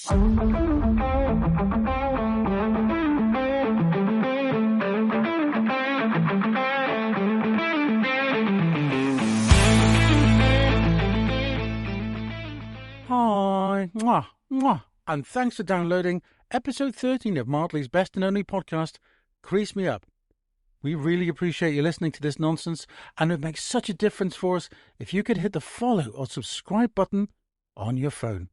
Hi, mwah, mwah, and thanks for downloading episode 13 of Martley's best and only podcast, Crease Me Up. We really appreciate you listening to this nonsense, and it would make such a difference for us if you could hit the follow or subscribe button on your phone.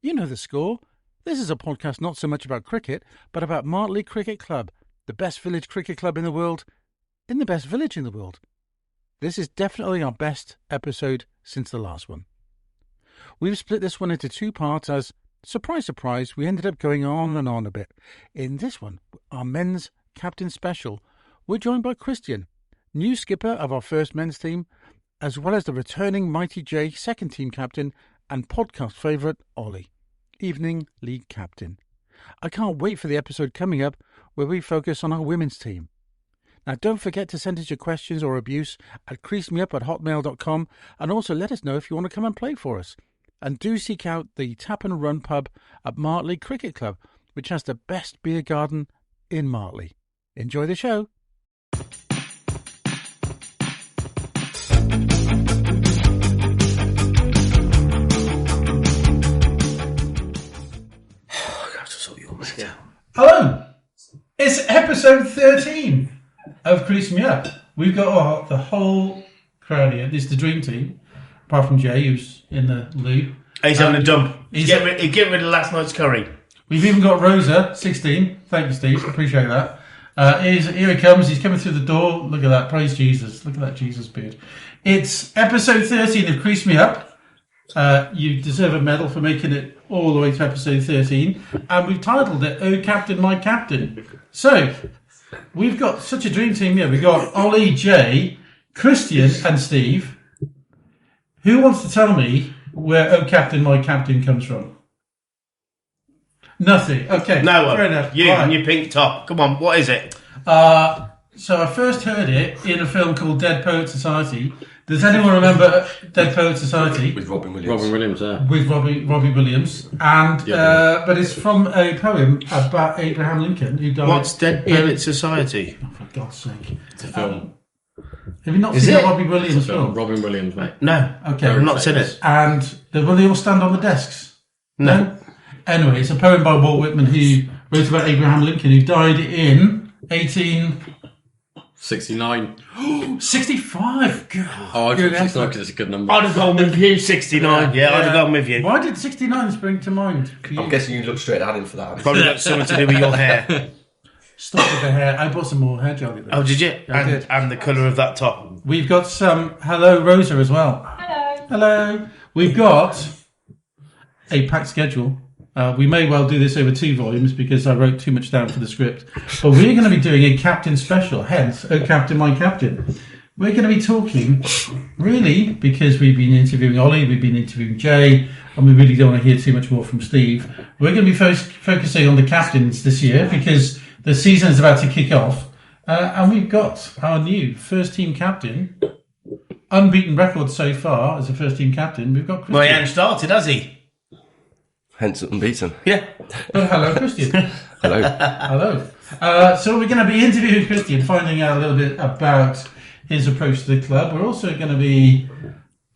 You know the score. This is a podcast not so much about cricket, but about Martley Cricket Club, the best village cricket club in the world, in the best village in the world. This is definitely our best episode since the last one. We've split this one into two parts as, surprise, surprise, we ended up going on and on a bit. In this one, our men's captain special, we're joined by Christian, new skipper of our first men's team, as well as the returning Mighty J second team captain and podcast favourite, Olly, evening league captain. I can't wait for the episode coming up where we focus on our women's team. Now, don't forget to send us your questions or abuse at creasemeup@hotmail.com, and also let us know if you want to come and play for us. And do seek out the Tap and Run pub at Martley Cricket Club, which has the best beer garden in Martley. Enjoy the show. Hello! It's episode 13 of Crease Me Up. We've got the whole crowd here. This is the dream team, apart from Jay, who's in the loo. He's having a dump. He's getting rid of last night's curry. We've even got Rosa, 16. Thank you, Steve. Appreciate that. Here he comes. He's coming through the door. Look at that. Praise Jesus. Look at that Jesus beard. It's episode 13 of Crease Me Up. You deserve a medal for making it all the way to episode 13. And we've titled it, Oh Captain, My Captain. So, we've got such a dream team here. We've got Olly, Jay, Christian and Steve. Who wants to tell me where Oh Captain, My Captain comes from? Nothing. Okay. No one. Fair enough. You and your pink top. Come on, what is it? So I first heard it in a film called Dead Poet Society. Does anyone remember Dead Poet Society? With Robin Williams. Robin Williams, yeah. With Robbie Williams. And but it's from a poem about Abraham Lincoln, who died. What's Dead Poet Society? Oh, for God's sake. It's a film. Have you not seen the Robbie Williams film? Robin Williams, mate. No. Okay. I've not seen it. And will they all stand on the desks? No. Anyway, it's a poem by Walt Whitman who wrote about Abraham Lincoln, who died in 69. 65. God. Oh, I think 69 because it's a good number. I'd have gone with you, 69. Yeah, I'd have gone with you. Why did 69 spring to mind? I'm guessing you looked straight at him for that. Probably got something to do with your hair. Stop with the hair. I bought some more hair gel. Oh, did you? I did. And the colour of that top. We've got some... Hello, Rosa, as well. Hello. Hello. We've got a packed schedule. We may well do this over 2 volumes because I wrote too much down for the script. But we're going to be doing a captain special, hence, Oh Captain, My Captain. We're going to be talking, really, because we've been interviewing Olly, we've been interviewing Jay, and we really don't want to hear too much more from Steve. We're going to be focusing on the captains this year because the season is about to kick off. And we've got our new first team captain, unbeaten record so far as a first team captain. We've got Christian. Well, he hasn't started, has he? Hence unbeaten. Yeah. Oh, hello, Christian. Hello. Hello. So we're going to be interviewing Christian, finding out a little bit about his approach to the club. We're also going to be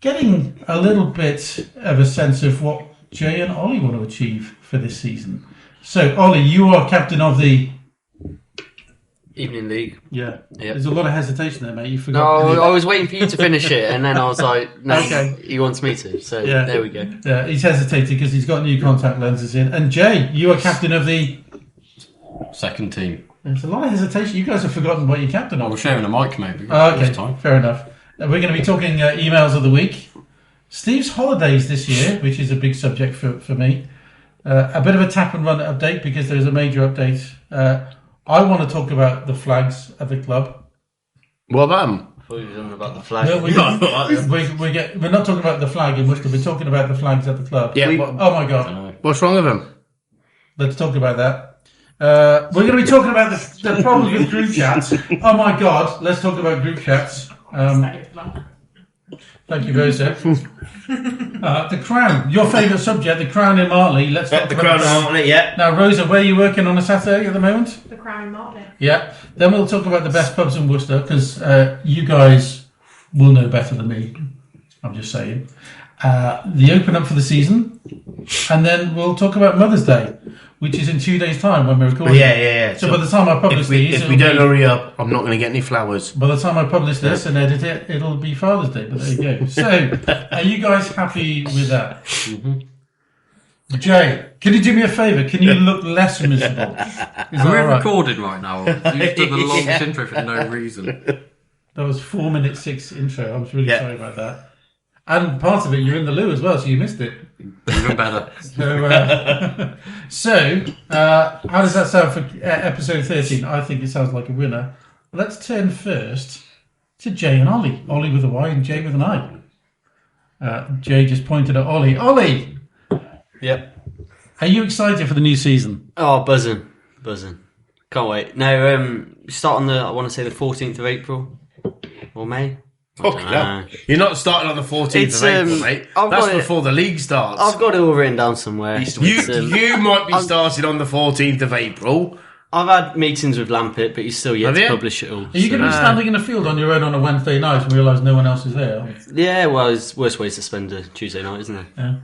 getting a little bit of a sense of what Jay and Olly want to achieve for this season. So, Olly, you are captain of the... Evening League. Yeah. Yep. There's a lot of hesitation there, mate. You forgot. No, I was waiting for you to finish it, and then I was like, no, Okay. he wants me to. So Yeah. there we go. Yeah, he's hesitating because he's got new contact lenses in. And Jay, you are captain of the... Second team. There's a lot of hesitation. You guys have forgotten what you're captain of. We're sharing a mic, maybe. Okay, This time. fair enough. We're going to be talking emails of the week. Steve's holidays this year, which is a big subject for me. A bit of a tap and run update because there's a major update. I want to talk about the flags at the club. What about him? I thought you were talking about the flag. We're not talking about the flag in Worcester. We're talking about the flags at the club. Yeah. Oh my God. What's wrong with him? Let's talk about that. We're going to be talking about the problems with group chats. Oh my God. Let's talk about group chats. Thank you, Rosa. The Crown, your favourite subject, the Crown in Martley. Let's talk The about Crown on it, yeah. Now, Rosa, where are you working on a Saturday at the moment? The Crown in Martley. Yeah. Then we'll talk about the best pubs in Worcester, because you guys will know better than me. I'm just saying. The open up for the season, and then we'll talk about Mother's Day, which is in 2 days' time when we're recording. Yeah. So by the time I publish these, if we don't hurry up, I'm not going to get any flowers. by the time I publish this and edit it, it'll be Father's Day. But there you go. So, are you guys happy with that? Mm-hmm. Jay, can you do me a favour? Can you look less miserable? Is that Are we all right? recording right now? You've done the longest intro for no reason. That was 4 minutes 6 intro. I'm really Yeah. sorry about that. And part of it, you're in the loo as well, so you missed it. Even better. So, how does that sound for episode 13? I think it sounds like a winner. Let's turn first to Jay and Olly. Olly with a Y and Jay with an I. Jay just pointed at Olly. Olly, Yep. are you excited for the new season? Oh, buzzing. Can't wait. No, start on I want to say the 14th of April or May. Fucking hell. You're not starting on the 14th It's, of April, mate. I've That's got it- before the league starts. I've got it all written down somewhere. You might be starting on the 14th of April. I've had meetings with Lampett, but he's still yet Have to you? publish it all. Are you going to be standing in the field on your own on a Wednesday night and realise no one else is there? Yeah, well, it's worst way to spend a Tuesday night, isn't it? Yeah.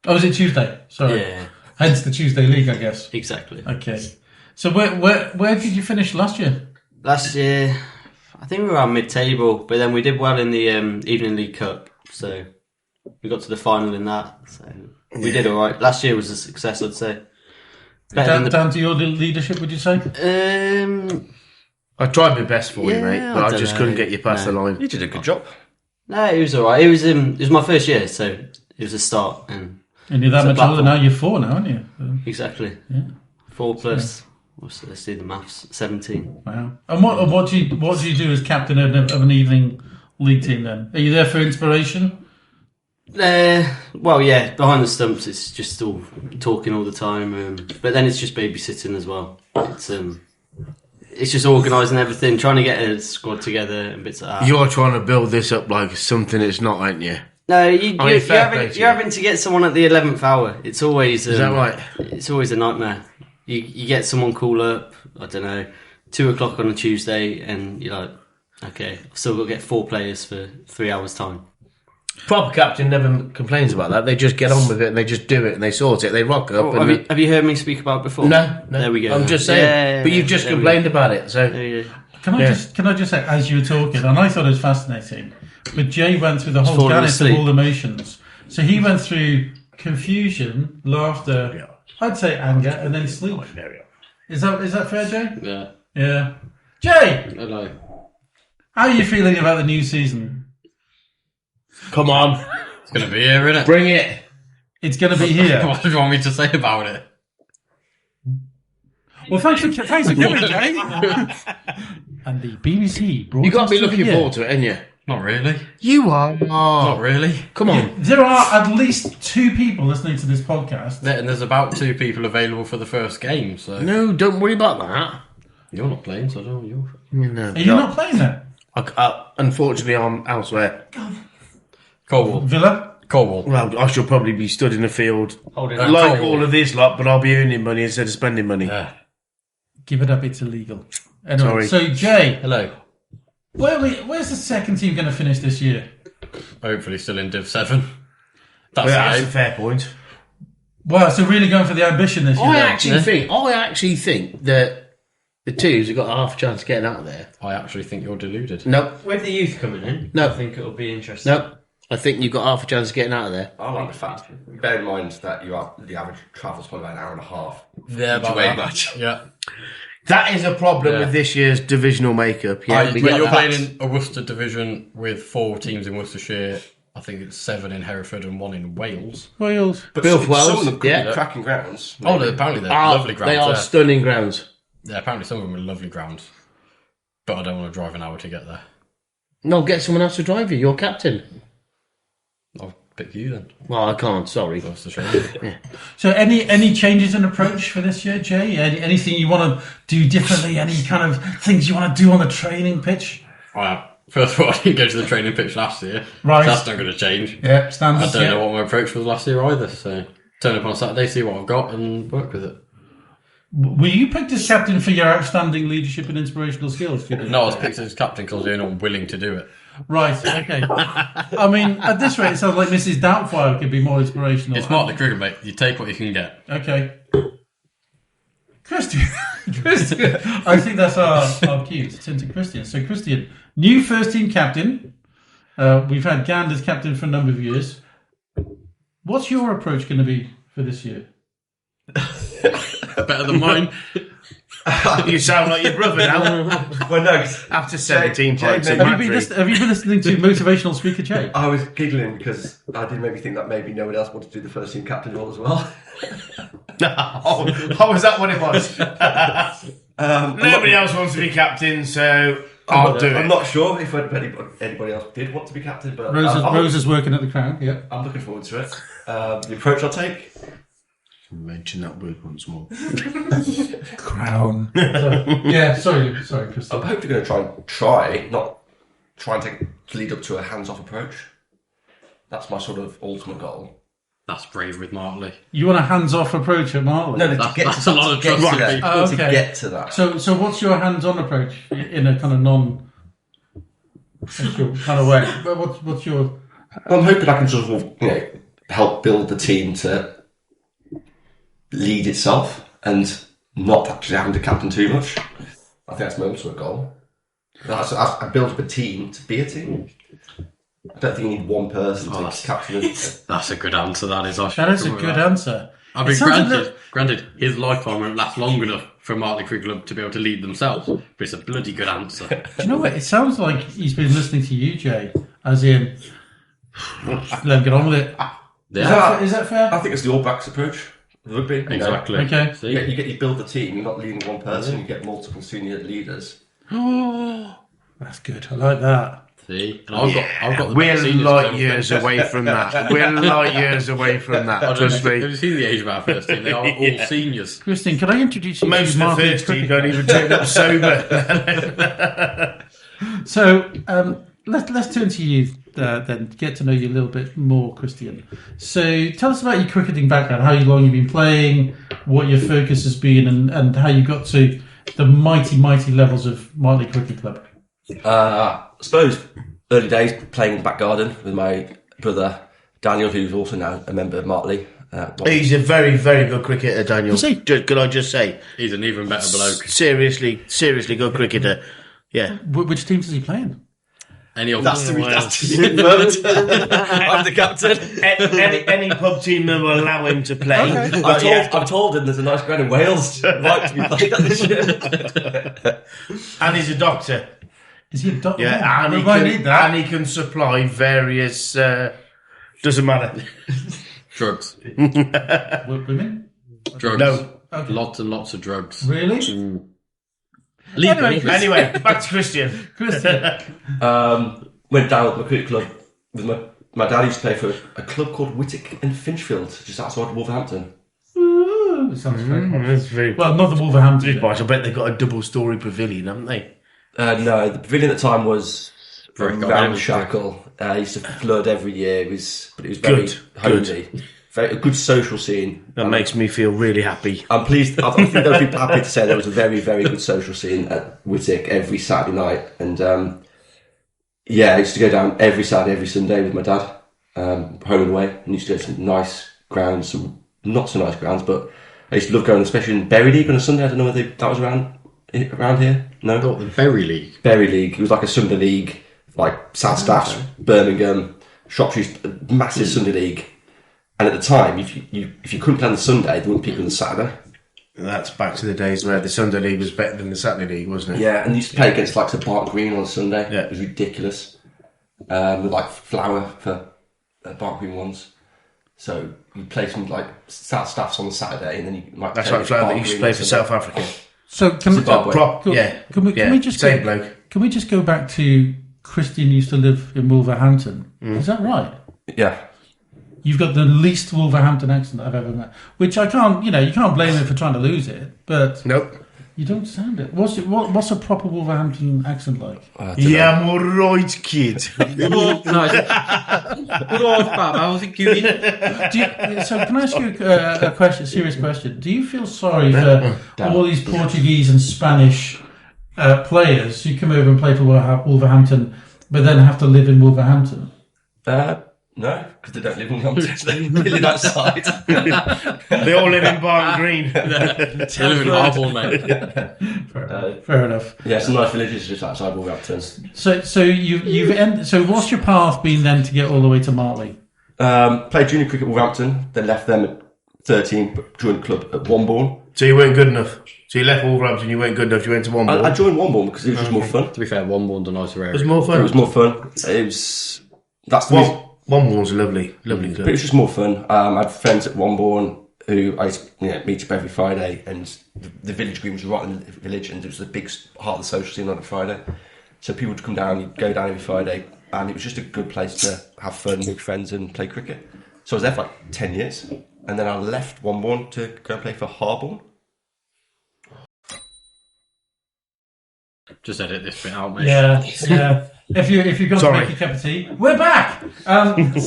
Oh, is it Tuesday? Sorry. Yeah, Hence the Tuesday League, I guess. exactly. Okay. So where did you finish last year? Last year, I think we were around mid-table, but then we did well in the Evening League Cup, so we got to the final in that. So we did all right. Last year was a success, I'd say. Better Down to your leadership, would you say? I tried my best for you, mate, Yeah, but I I don't just know. couldn't get you past No. the line. You did a good job. No, it was all right. It was my first year, so it was a start. And And you're that It's a much older platform. now. You're 4 now, aren't you? So, exactly, Yeah. 4 plus. Let's do the maths. 17. wow. And what do you do as captain of an evening league team? Then are you there for inspiration? Well, yeah. Behind the stumps, it's just all talking all the time. But then it's just babysitting as well. It's just organising everything, trying to get a squad together and bits like that. You're trying to build this up like something it's not, aren't you? No, fair play to you. you're having to get someone at the 11th hour. It's always Is that right? It's always a nightmare. You get someone call up, I don't know, 2 o'clock on a Tuesday, and you're like, okay, I've still got to get 4 players for 3 hours' time. Proper captain never complains about that. They just get on with it and they just do it and they sort it. They rock up. Oh, and have you heard me speak about it before? No. There we go. I'm just saying. Yeah, but you've just there we complained about it. So There you go. Can I just say, as you were talking, and I thought it was fascinating, but Jay went through the whole falling gamut of asleep. all emotions. So he went through confusion, laughter, I'd say anger, and then sleep. Is that fair, Jay? Yeah. Yeah. Jay, Hello. how are you feeling about the new season? come on, It's going to be here, isn't it? bring it. It's going to be here. What do you want me to say about it? Well, thanks for coming, Jay. And the BBC You got to be broadcast of the looking year. forward to it, ain't you? Not really. You are. Not really. Come on. There are at least 2 people listening to this podcast. And there's about 2 people available for the first game, so No, don't worry about that. you're not playing, so I don't know. No, Are you not playing that? unfortunately, I'm elsewhere. Cornwall. Villa? Cornwall. Well, I shall probably be stood in the field Holding Uh, on. like Cornwall. all of this lot, but I'll be earning money instead of spending money. Yeah. Give it up, it's illegal. Anyway, Sorry. so Jay, Hello. where's the second team going to finish this year? Hopefully still in Div 7. That's Well, that's the a aim. fair point. Wow, so really going for the ambition this year. I then? actually think that the twos have got half a chance of getting out of there. I actually think you're deluded. No, With the youth coming in, No. I think it'll be interesting. no. I think you've got half a chance of getting out of there. I like the fact, bear in mind that the average travel is probably about an hour and a half. Yeah, Each away match. Yeah. That is a problem Yeah. with this year's divisional makeup. Yeah, we But get you're that. playing in a Worcester division with 4 teams in Worcestershire. I think it's 7 in Hereford and 1 in Wales. Wales. But Bill some Wells, of them could yeah. be cracking grounds. Oh, apparently they're Ah, lovely grounds. they are yeah. stunning grounds. Yeah, apparently some of them are lovely grounds. But I don't want to drive an hour to get there. No, get someone else to drive you. You're captain. I'll pick you then. Well, I can't. Sorry. That's the shame. So any changes in approach for this year, Jay? Anything you want to do differently? Any kind of things you want to do on the training pitch? First of all, I didn't go to the training pitch last year. Right. So that's not going to change. Yeah, I standards. don't know what my approach was last year either. So turn up on Saturday, see what I've got, and work with it. Were you picked as captain for your outstanding leadership and inspirational skills? No, I was picked as captain because they're not willing to do it. Right, okay. I mean, at this rate, it sounds like Mrs. Doubtfire could be more inspirational. It's Martley Cricket, mate. You take what you can get. Okay. Christian. I think that's our cue to turn to Christian. So, Christian, new first team captain. We've had Gand as captain for a number of years. What's your approach going to be for this year? Better than mine. You sound like your brother now. Well, no, After 17 Jay points in made- Have you been listening to motivational speaker Jay? I was giggling because I did maybe think that maybe no one else wanted to do the first team captain role as well. Oh, was that what it was? Nobody else wants to be captain, so I'll do it. I'm not sure if anybody else did want to be captain, but Rose is working at the Crown, yeah. I'm looking forward to it. The approach I'll take. Mention that word once more. Crown. Sorry, Christian. I'm hopefully going to try not try and take lead up to a hands-off approach. That's my sort of ultimate goal. That's brave with Martley. You want a hands-off approach at Martley? No, That's a lot of trust to be. Oh, okay. To get to that. So what's your hands-on approach in a kind of kind of way? What's your? I'm hoping I can sort of help build the team to lead itself and not actually having to captain too much. I think that's my ultimate goal. I build up a team to be a team. I don't think you need one person to captain it. That's a good answer, that is. That is a good answer. I mean, granted, his lifetime won't last long enough for Martley Cricket Club to be able to lead themselves, but it's a bloody good answer. Do you know what? It sounds like he's been listening to you, Jay, as in, let him get on with it. Yeah. Is that fair? I think it's the All Blacks approach. Rugby. Exactly. Okay. See? You build the team, you're not leading one person, you get multiple senior leaders. That's good. I like that. See? And I've got the We're best seniors light to years away from that. We're light years away from that. Trust Have me. you seen the age of our first team? They are all seniors. Christian, can I introduce you Most to of the Martley first team Cricket don't Club? even turn up sober. So let's turn to you then, get to know you a little bit more, Christian. So tell us about your cricketing background, how long you've been playing, what your focus has been, and how you got to the mighty levels of Martley Cricket Club. I suppose early days playing in the back garden with my brother Daniel, who's also now a member of Martley. He's a very, very good cricketer, Daniel. Is he? Could I just say? He's an even better bloke. Seriously good cricketer. Yeah. Which teams is he playing? Any old That's to be confirmed. I'm the captain. Any pub team that will allow him to play. Okay. I've told him there's a nice ground in Wales right to be played at this year. And he's a doctor. Is he a doctor? Yeah, and we he might can, need that. and he can supply various. Doesn't matter. drugs. Women? Drugs. No. Okay. Lots and lots of drugs. Really? Legal. Anyway, back to Christian. Christian. Went down with my cricket club with my dad. Used to play for a club called Whittick and Finchfield, just outside Wolverhampton. Ooh, sounds very hot. That's very. Well, not the Wolverhampton. I bet they've got a double-story pavilion, haven't they? No, the pavilion at the time was Very ramshackle. Used to flood every year. It was very Good, homely. A good social scene. That makes me feel really happy. I'm pleased. I think they'll be happy to say there was a very, very good social scene at Whittick every Saturday night. And I used to go down every Saturday, every Sunday with my dad, home and away. And used to go to some nice grounds, some not so nice grounds, but I used to love going, especially in Berry League on a Sunday. I don't know whether that was around here. No, Got the Berry League. Berry League. It was like a Sunday league, like South Staffs, Birmingham, Shropshire's massive Sunday league. And at the time, if you couldn't play on the Sunday, they wouldn't pick you on the Saturday. That's back to the days where the Sunday League was better than the Saturday League, wasn't it? Yeah, and they used to play against like the Bark Green on a Sunday. Yeah. It was ridiculous. With like flour for Bark Green ones. So you play some like South Staffs on the Saturday, and then you might. That's play like Flower Bark that used to Green play on for Sunday. South Africa. So can Zimbabwe. Can we just same go, bloke. Can we just go back to Christian used to live in Wolverhampton? Is that right? Yeah. You've got the least Wolverhampton accent I've ever met, which I can't, you can't blame him for trying to lose it, but Nope. You don't sound it. What's a proper Wolverhampton accent like? Yeah, I'm alright, kid. Good old Bob, how's it going? So can I ask you a serious question? Do you feel sorry for all these Portuguese and Spanish players who come over and play for Wolverhampton, but then have to live in Wolverhampton? No, because they don't live in Wolverhampton. They live outside. They all live in Barton Green. They live in Harborne, mate. Fair enough. Yeah, some nice villages just outside Wolverhampton. So so what's your path been then to get all the way to Martley? Played junior cricket at Wolverhampton, then left them at 13, but joined the club at Wombourne. So you weren't good enough. So you left Wolverhampton, you weren't good enough, you went to Wombourne. I joined Wombourne because it was just more fun. To be fair, Wombourne's a nicer area. It was more fun. It was more fun. That's the reason. Wombourne's a lovely club. But it was just more fun. I had friends at Wombourne who I used to meet up every Friday, and the village green was right in the village, and it was the big heart of the social scene on a Friday. So people would come down, you'd go down every Friday, and it was just a good place to have fun, make friends, and play cricket. So I was there for like 10 years, and then I left Wombourne to go and play for Harborne. Just edit this bit out, mate. Yeah. If you've got to make a cup of tea, we're back. Played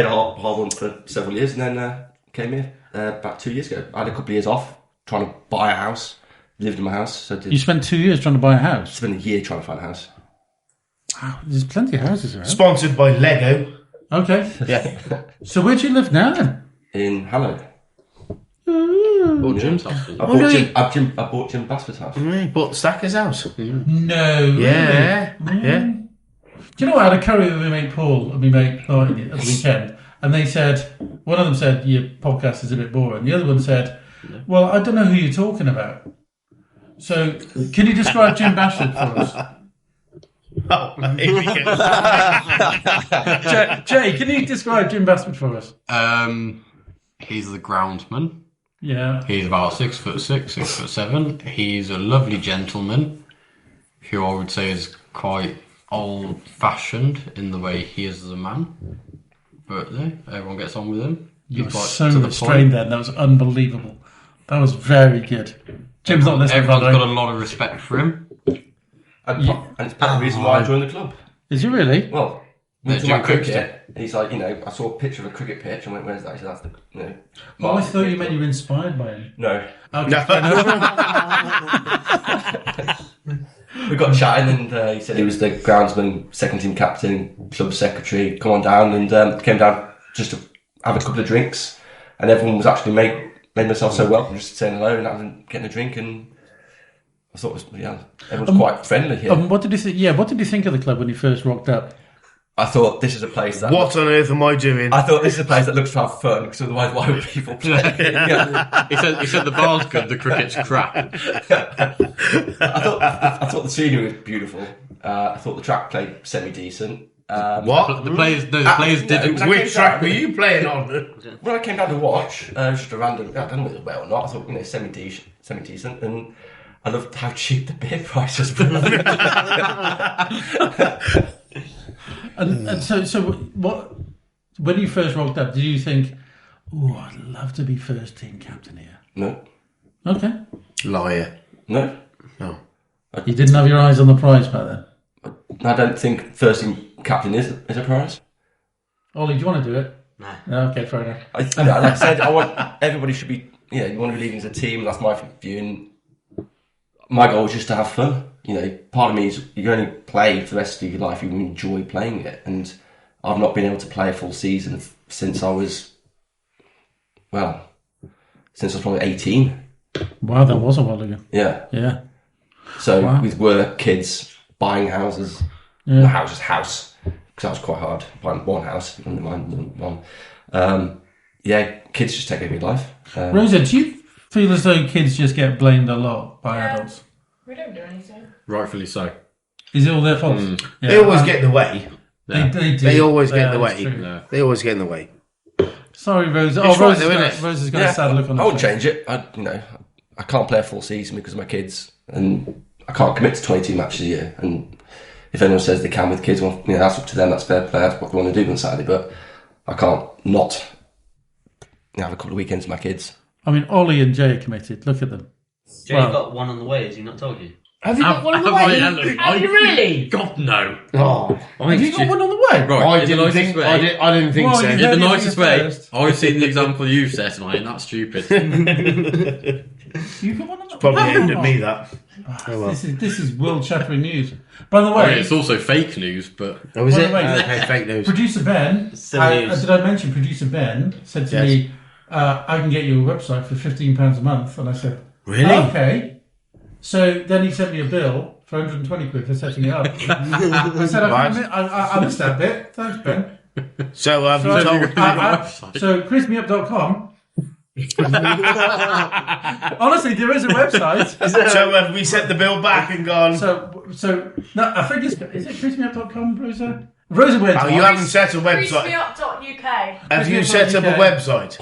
at Harborne for several years, and then came here about 2 years ago. I had a couple of years off trying to buy a house. Lived in my house. So You spent 2 years trying to buy a house? Spent a year trying to find a house. Wow, there's plenty of houses around. Sponsored by Lego. Okay. Yeah. So where do you live now then? In Harlow. Or Jim's house. I bought Jim Basford's house. Bought Stacker's house. No. Yeah. Really? Yeah. Do you know what? I had a curry with my mate Paul and my mate Lloyd at the weekend, and they said, one of them said, your podcast is a bit boring. The other one said, well, I don't know who you're talking about. So, can you describe Jim Bashford for us? Oh, here we go. Jay, can you describe Jim Bashford for us? He's the groundsman. Yeah. He's about 6'6", 6'7". He's a lovely gentleman who I would say is quite old-fashioned in the way he is as a man. But everyone gets on with him. You were He's quite so to the restrained point. then. That was unbelievable. That was very good. Jim's not listening. Everyone's by the way. got a lot of respect for him. And it's part of the reason why I joined the club. Is he really? Well, we Yeah, talking about Jim cricket, and he's like, I saw a picture of a cricket pitch, and went, where's that? He said, that's the, Oh, I thought you meant you were inspired by him. No. Okay. We got chatting, and he said he was the groundsman, second team captain, club secretary. Come on down, and came down just to have a couple of drinks, and everyone was actually made myself so welcome, just saying hello and getting a drink, and I thought everyone's quite friendly here. What did you think? Yeah, what did you think of the club when you first rocked up? I thought this is a place that. What on earth am I doing? I thought this is a place that looks to have fun, because otherwise, why would people play? He said the bar's good, the cricket's crap. I thought the scenery was beautiful. I thought the track played semi decent. What? The players didn't. Which track were you playing on? When I came down to watch, it was just a random. I don't know if it was well or not. I thought semi decent, and I loved how cheap the beer prices were. And so what? When you first rocked up, did you think, "Oh, I'd love to be first team captain here"? No, Okay. Liar. no. You didn't have your eyes on the prize back then. I don't think first team captain is a prize. Ollie, do you want to do it? No. Okay, fair enough. Like I said, I want everybody should be. You want to be leading as a team. That's my view. And my goal is just to have fun. Part of me is you only play for the rest of your life. You enjoy playing it, and I've not been able to play a full season since I was probably 18. Wow, that was a while ago. Yeah. Yeah. So Wow. with work, kids, buying houses, Yeah. the house, because that was quite hard. Buying one house, never mind one. Kids just take over your life. Rosa, do you feel as though kids just get blamed a lot by adults? We don't do anything. Rightfully so. Is it all their fault? Yeah, They always get in the way. They do. They always get in the That's way. true. No. They always get in the way. Sorry, Rosa. It's right though, Rosa's isn't it? Rosa's got a sad look on her I won't face. change it. I can't play a full season because of my kids, and I can't commit to 22 matches a year. And if anyone says they can with kids, well, that's up to them. That's fair play. That's what they want to do on Saturday. But I can't not have a couple of weekends with my kids. I mean, Olly and Jay are committed. Look at them. Jay Well- got one on the way, has he not told you? Have you got one on the Have way? I- Have you really? God, no. Oh, Have you got one on the way? Right, I in the didn't nicest think. way. I didn't think Well, so. you In the heard it nicest here way. first. I've seen the example you've set, and I ain't that stupid. You got one on the Probably aimed at Oh. me that. This is world shattering news. By the I way, mean, it's also fake news, but Oh, is By it? the way, Okay, fake news. producer Ben, Silly news. did I mention producer Ben said to Yes. me, I can get you a website for £15 a month. And I said, Really? okay. So then he sent me a bill for 120 quid for setting it up. I said, I missed that bit. Thanks, Ben. So have you told? So creasemeup.com. Honestly, there is a website. So have we sent the bill back and gone? So no, I think is it creasemeup.com, Rosa? Rosa went. Oh, you haven't set a website. creasemeup.uk. Have you set up a website?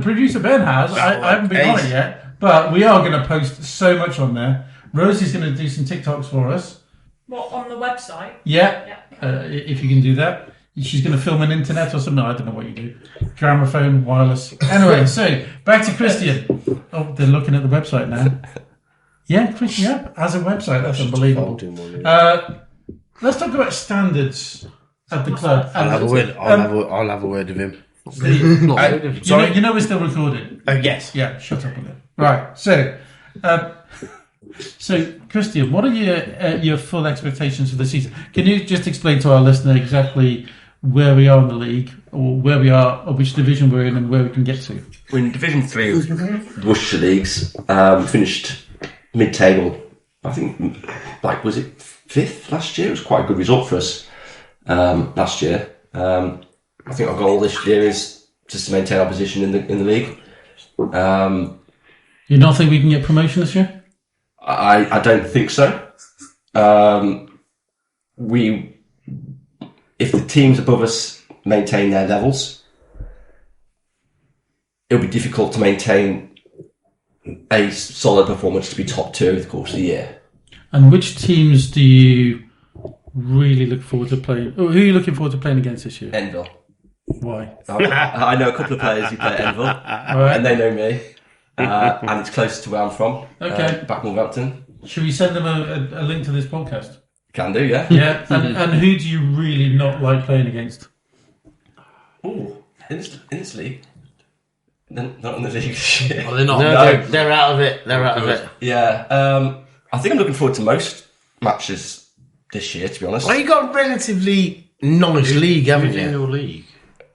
Producer Ben has. I haven't been on it yet, but we are going to post so much on there. Rosie's going to do some TikToks for us. What, on the website? Yeah, if you can do that. She's going to film an internet or something. I don't know what you do. Gramophone, wireless. Anyway, so back to Christian. Oh, they're looking at the website now. Yeah, Christian Up as a website. That's unbelievable. Let's talk about standards at the club. I'll have a word. I'll have a word with him. You know we're still recording. Yes. Yeah, shut up a bit. Right, so Christian, what are your full expectations for the season? Can you just explain to our listener exactly where we are in the league, or where we are, or which division we're in, and where we can get to? We're in Division 3 of the Worcestershire Leagues. Finished mid-table. I think, was it 5th last year? It was quite a good result for us last year. I think our goal this year is just to maintain our position in the league. You not think we can get promotion this year? I don't think so. If the teams above us maintain their levels, it'll be difficult to maintain a solid performance to be top 2 over the course of the year. And which teams do you really look forward to playing? Who are you looking forward to playing against this year? Enville. Why? I know a couple of players who play at Enville, and they know me. And it's close to where I'm from. Okay. Back Northampton. Should we send them a link to this podcast? Can do, yeah. Yeah. And who do you really not like playing against? Ooh, in this league. Not in the league this year. are they not? No, they're out of it. They're out of it. Yeah. I think I'm looking forward to most matches this year, to be honest. Well, you got a relatively nice league, haven't Who's in you? your league?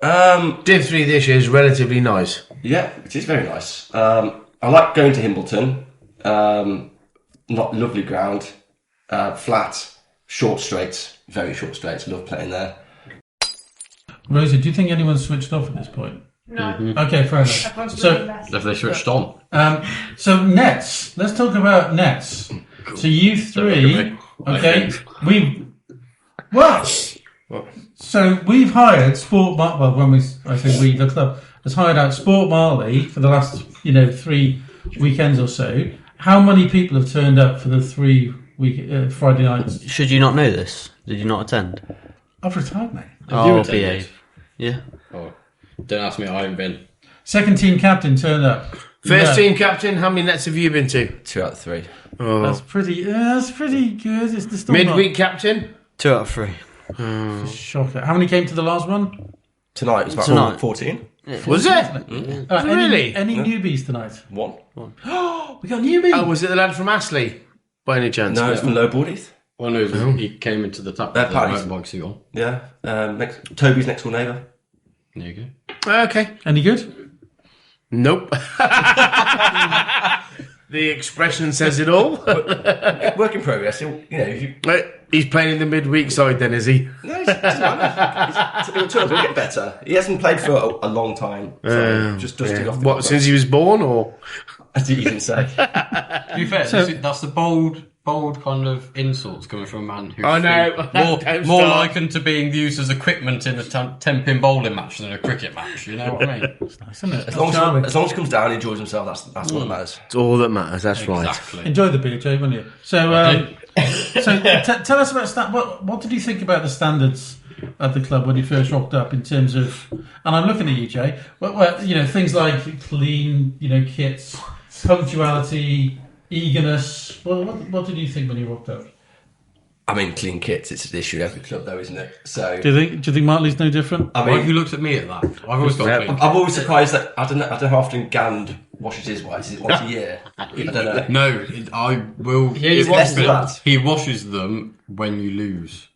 Div 3 this year is relatively nice. Yeah, it is very nice. I like going to Himbleton. Not lovely ground. Flat, short straights, very short straights. Love playing there. Rosie, do you think anyone's switched off at this point? No. Okay, fair enough. Everyone's So- doing best. If they switched on. So nets. Let's talk about nets. So you three, okay? So we've hired the club has hired out Sport Martley for the last 3 weekends or so. How many people have turned up for the 3 Friday nights? Should you not know this? Did you not attend? I've retired, mate. Oh, attended? behave. Yeah. Oh, don't ask me, I haven't been. Second team captain turned up. First Yeah. team captain, how many nets have you been to? 2 out of 3. Oh. That's pretty good. It's the still Midweek captain? 2 out of 3. not shocker. How many came to the last one? Tonight it was about Tonight. 14. Was it? Really? Any newbies tonight? 1. We got newbies. Oh, was it the lad from Astley? By any chance? No, it's from Low Bordeith. Well, no, he came into the tap They're with the parties. motorbike suit on. Yeah. Toby's next door neighbour. There you go. Okay. Any good? Nope. The expression says it all. Work in progress. If you He's playing in the midweek side then, is he? no, it doesn't matter. He'll get better. He hasn't played for a long time, so just dusting off. What, since he was born, or? As you didn't say. To be fair, that's the bold kind of insults coming from a man who's I know. more Don't more start. likened to being used as equipment in a 10-pin bowling match than a cricket match. You know what I mean? Isn't it? As long as he comes down and enjoys himself, that's what matters. It's all that matters, that's right. Exactly. Enjoy the beer, Jay, won't you? So, So tell us about what did you think about the standards at the club when you first rocked up in terms of, and I'm looking at you, Jay, well, things like clean, kits, punctuality, eagerness. What did you think when you rocked up? I mean, clean kits, it's an issue in every club though, isn't it? So Do you think Martley's no different? Why have you looked at me at that? I've always got clean. I'm always surprised that I don't know how often Gand washes his whites. Is it once a year? I don't know. No, I will. He washes them when you lose.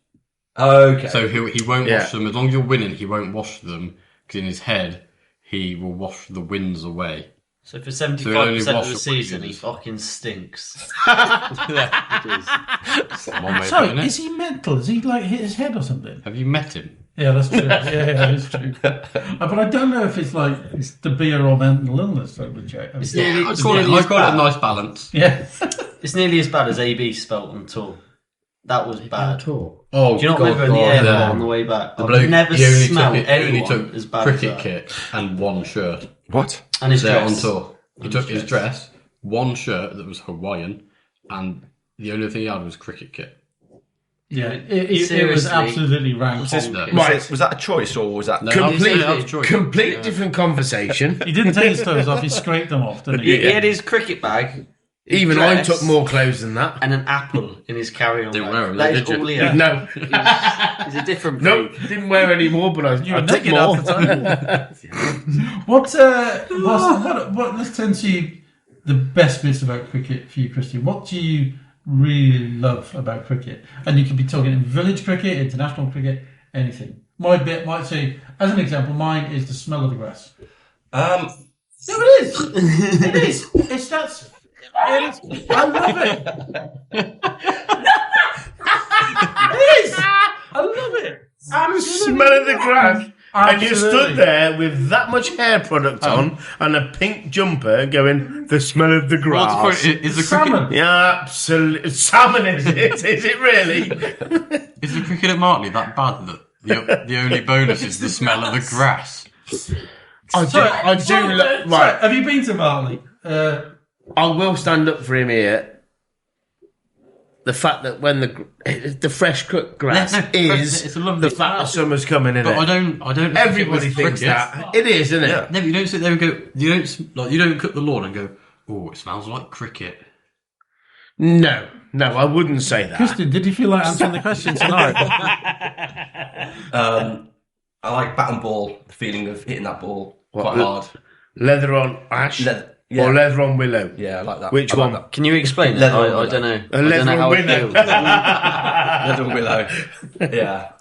Okay. So he won't wash them as long as you're winning. He won't wash them because in his head he will wash the wins away. So for 75% of the season, he fucking stinks. Sorry, is he mental? Is he like hit his head or something? Have you met him? Yeah, that's true. Yeah, it's true. But I don't know if it's like the beer or mental illness. I would check. I've got a nice balance. Yeah. It's nearly as bad as AB spelt on tour. That was bad. Oh, do you not remember in the airport on the way back? I've never smelled anyone as bad cricket as that. kit and one shirt. What? And his There dress. on tour. He took his dress, one shirt that was Hawaiian, and the only thing he had was cricket kit. Yeah, it was absolutely rank. Right, was that a choice or was that... Complete different conversation. He didn't take his clothes off, he scraped them off, didn't he? He had his cricket bag. Even I took more clothes than that. And an apple in his carry-on Didn't bag. wear 'em, That did is you? all he had. No. He's a different No, breed. didn't wear any more, but I took naked more. at the time. What let's turn to the best bits about cricket for you, Christian. What do you really love about cricket? And you could be talking in village cricket, international cricket, anything. My bit might say, as an example, mine is the smell of the grass. Um, No, it is. It is. It's that. I love it. It is. I love it. The smell of the grass. And you Absolutely. stood there with that much hair product on and a pink jumper going, the smell of the grass. Is the Salmon. cricket, Yeah, absolutely. Salmon, is it? Is it really? is the cricket at Martley that bad that the only bonus is the smell of the grass? I do. Right. Have you been to Martley? I will stand up for him here. The fact that when the fresh cut grass is it's a lovely the fact that smell. summer's coming in. But I don't. Everybody think it was thinks that it is, isn't it? Yeah. No, but you don't sit there and go. You don't cut the lawn and go. Oh, it smells like cricket. No, I wouldn't say that. Christian, did you feel like answering the question tonight? I like bat and ball, the feeling of hitting that ball quite hard. Leather on ash Yeah. or leather on willow. Yeah, I like that. Which I like one? that. Can you explain it? Leather I willow. don't know. A I don't leather know how it willow. feels. Leather willow. Yeah.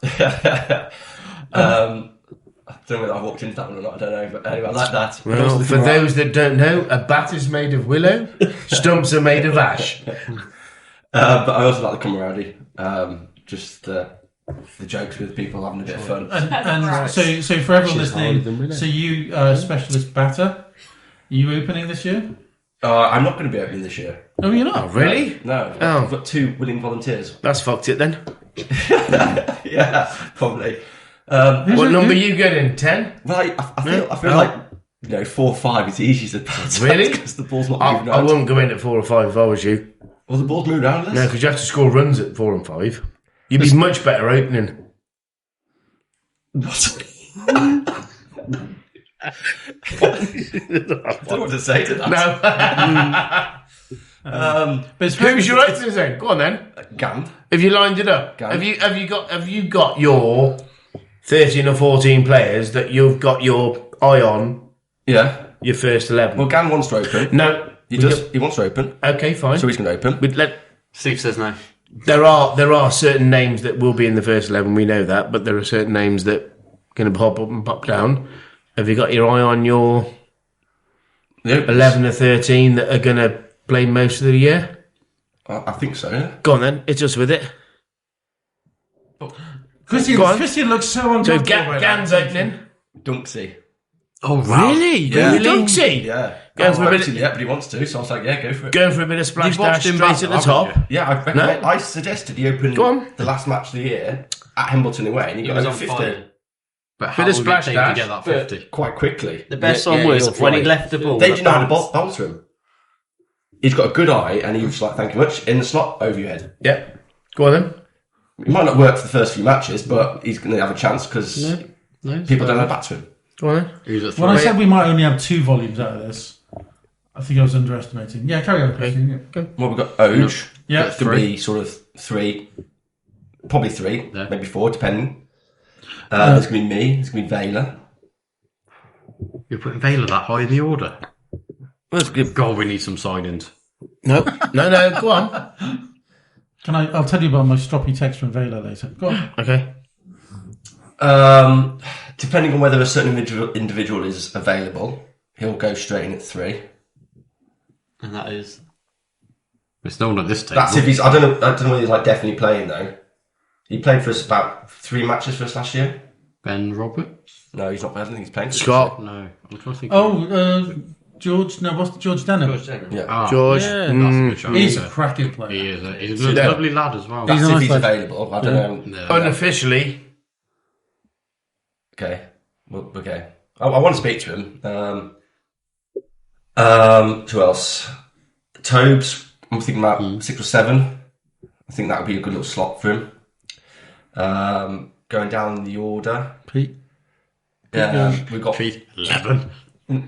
I don't know whether I walked into that one or not, I don't know. But anyway, I like that. But also Well, the for camaraderie. those that don't know, a bat is made of willow, stumps are made of ash. But I also like the camaraderie. Just the jokes with people having a bit of fun. And so for everyone She's harder than listening, Willow. so you are a specialist batter. Are you opening this year? I'm not going to be opening this year. Oh, you're not? Really? No. Oh. I've got 2 willing volunteers. That's fucked it then. Yeah, probably. What number you getting? 10? Well, I feel like 4 or 5 is easy to pass. Really? Because the ball's not I moving around. wouldn't go in at 4 or 5 if I was you. Well, the ball's moving around. No, because you have to score runs at 4 and 5. You'd be much better opening. I don't know what to say to that. No. But it's Who's your openers then? Go on then. Gand. Have you lined it up? Go. Have you got your 13 or 14 players that you've got your eye on Yeah. your first 11? Well, Gand wants to open. No. He does. He wants to open. Okay, fine. So he's going to open. Steve says no. There are certain names that will be in the first 11, we know that, but there are certain names that are going to pop up and pop down. Have you got your eye on your 11 or 13 that are going to play most of the year? I think so, yeah. Go on then, it's us with it. Christian looks so So uncomfortable. right Gans now. opening. Dunksy. Oh, really? Yeah. Really Dunksy? Yeah. Going I for a haven't bit seen it yet, but he wants to, so I was like, yeah, go for it. Going for a bit of splash You've watched dash him straight battle, at the haven't top. Yeah, No? I suggested he opened Go on. the last match of the year at Hambleton away, and he got was over on 50 fire. But how Bit of long splash did it take dash, to get that but 50? quite quickly. The best Yeah, one yeah, was you're when he right. left the ball. They the didn't know how to bounce. bounce to him. he's got a good eye, and he was like, "Thank you much." In the slot, over your head. Yep. Go on then. It might not work for the first few matches, but he's going to have a chance because people don't know back to him. Go on then. Who's at When I three? said we might only have 2 volumes out of this, I think I was underestimating. Yeah, carry on, Christian. Yeah. Well, we've got Oj. Yeah, It's going to be sort of 3, probably 3, Yeah. maybe 4, depending. There's going to be me. There's going to be Vayler. You're putting Vayler that high in the order. Well, it's good. God, we need some signings. No. Go on. I'll tell you about my stroppy text from Vayler later. Go on. Okay. Depending on whether a certain individual is available, he'll go straight in at 3. And that is. It's no one at this table. That's if he's. I don't know whether he's like definitely playing though. He played for us about 3 matches for us last year. Ben Roberts? No, he's not. I don't think he's playing. Scott. No. I'm trying to think. George. No, what's George Denham? Yeah. Ah, George. Yeah, that's a good shot. He's a cracking player. He is. He's a lovely lad as well. That's He's a if nice he's lad. available. I don't know. No. Unofficially. Okay. Well, okay. I want to speak to him. Who else? Tobes. I'm thinking about 6 or 7. I think that would be a good little slot for him. Going down the order. Pete. We've got. Pete, 11.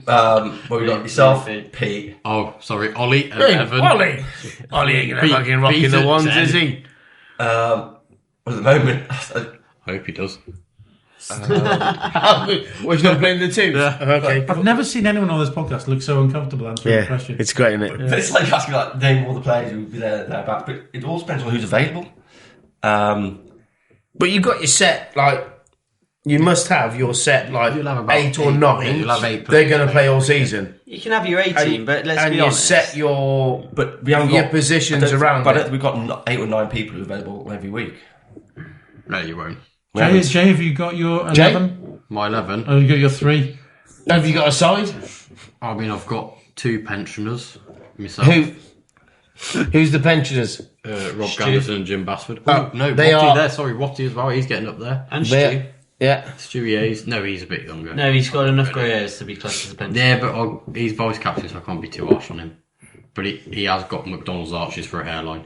Well, we've got yourself, Pete. Oh, sorry, Ollie, 11. Ollie ain't gonna fucking rock in the Peter, ones, 10. is he? Well, at the moment, I hope he does. Well, he's not playing the 2. Yeah. Okay. I've never seen anyone on this podcast look so uncomfortable answering the question. It's great, isn't it? but it's like asking like name all the players who would be thereabouts. But it all depends on who's available. But you've got your set, like, you must have your set, like, You'll have about 8 or 8. 9. Yeah, you'll have 8 They're going to play all season. You can have your 18, but let's and be you honest. set your But we haven't your got positions I don't- around But I it. don't think we've got 8 or 9 people who are available every week. No, you won't. Jay, have you got your 11? My 11. Oh, you got your 3? Have you got a side? I mean, I've got 2 pensioners myself. Who's the pensioners? Rob Ganderson and Jim Basford. Oh, No, they Watty are- there. Sorry, Watty as well. He's getting up there. And They're- Stu. Yeah. Stewie Hayes. No, he's a bit younger. No, he's got enough grey hairs to be close to the bench. Yeah, but he's vice captain, so I can't be too harsh on him. But he has got McDonald's arches for a hairline.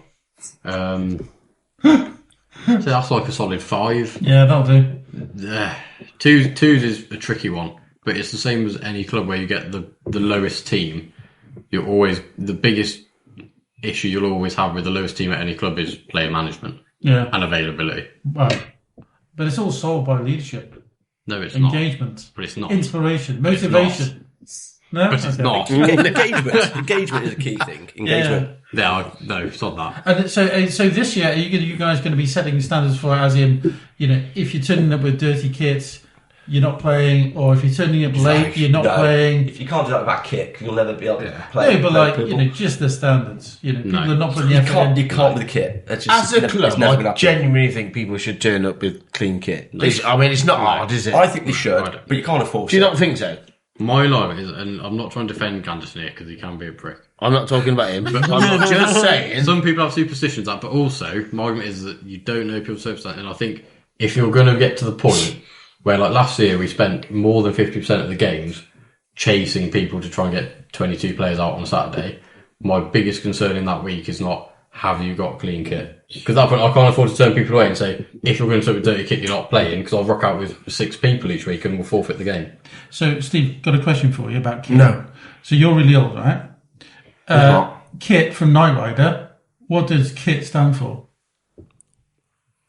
So that's like a solid 5. Yeah, that'll do. Twos is a tricky one, but it's the same as any club where you get the lowest team. You're always the biggest issue you'll always have with the lowest team at any club is player management Yeah. and availability. Right. But it's all solved by leadership, No, it's not. engagement, But it's not. inspiration, it's motivation. No, But it's Okay. not. Engagement is a key thing. Engagement. No, it's not that. And so this year, are you guys going to be setting standards for, as in, if you're turning up with dirty kits, you're not playing, or if you're turning up late, you're not No. playing. If you can't do that with that kick, you'll never be able to play. No, but play like people. just the standards. People No. are not putting the You effort can't. in. You can't with a kit. It's just, As a it's club, never gonna I happen. genuinely think people should turn up with clean kit. I mean, it's not hard, is it? I think they should, I don't. but you can't afford Do you it. not think so? My life is, and I'm not trying to defend Ganderson here because he can be a prick. I'm not talking about him, but I'm just saying. Some people have superstitions, but also my argument is that you don't know people's circumstances. And I think if you're going to get to the point where, like last year, we spent more than 50% of the games chasing people to try and get 22 players out on a Saturday, my biggest concern in that week is not have you got clean kit, because at that point I can't afford to turn people away and say if you're going to turn with dirty kit, you're not playing, because I'll rock out with 6 people each week and we'll forfeit the game. So, Steve, got a question for you about kit. No. So you're really old, right? Kit from Knight Rider. What does KIT stand for?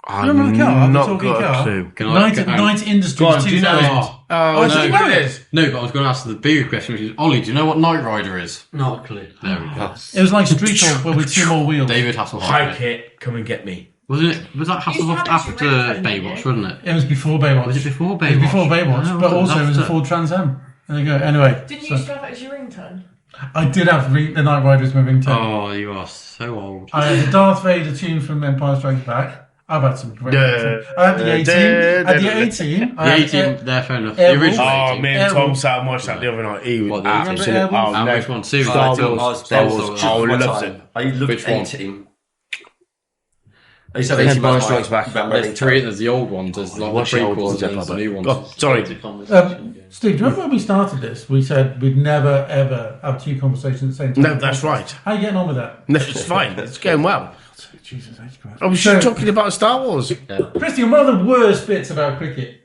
I'm remember the car? I'm not talking got car. a clue. Can I- Knight Industries Go on, do you know 2000. it? Oh, do you no, know it it? is. No, but I was going to ask the bigger question, which is Ollie, do you know what Knight Rider is? Not a clue. There we go. It was like Street Talk, but with 2 more wheels. David Hasselhoff. Hi, kit, come and get me. Wasn't it? Was that used to Hasselhoff have it after to rent, Baywatch, didn't wasn't it? It was before Baywatch. Was it before It was Baywatch? before Baywatch, No, but also it was a after. Ford Trans Am. There you go. Anyway, Didn't you so used to have it as your ringtone? I did have the Knight Rider as my ringtone. Oh, you are so old. I had the Darth Vader tune from Empire Strikes Back. I've had some great Duh. tunes. I had the A-Team. At the A-Team. The 18, there, fair enough. The Airwolf. original Oh, 18. me and Tom Airwolf. sat and watched that the other night. He was What, the absolutely. Airwolf? Oh, And no. which one? Serious? Star I Wars. was Star there Wars. was Oh, one loved time. it. I loved Which one? A-Team. I used to have And 18 Empire miles Strikes Back. There's three. There's the old ones. There's like What's the the old prequels ones, and there's the new ones. Oh, sorry. Steve, do you remember when we started this? We said we'd never ever have two conversations at the same time. No, that's right. How are you getting on with that? No, it's fine. It's going well. Jesus H. Christ. I was just talking about Star Wars. Christian, one of the worst bits about cricket.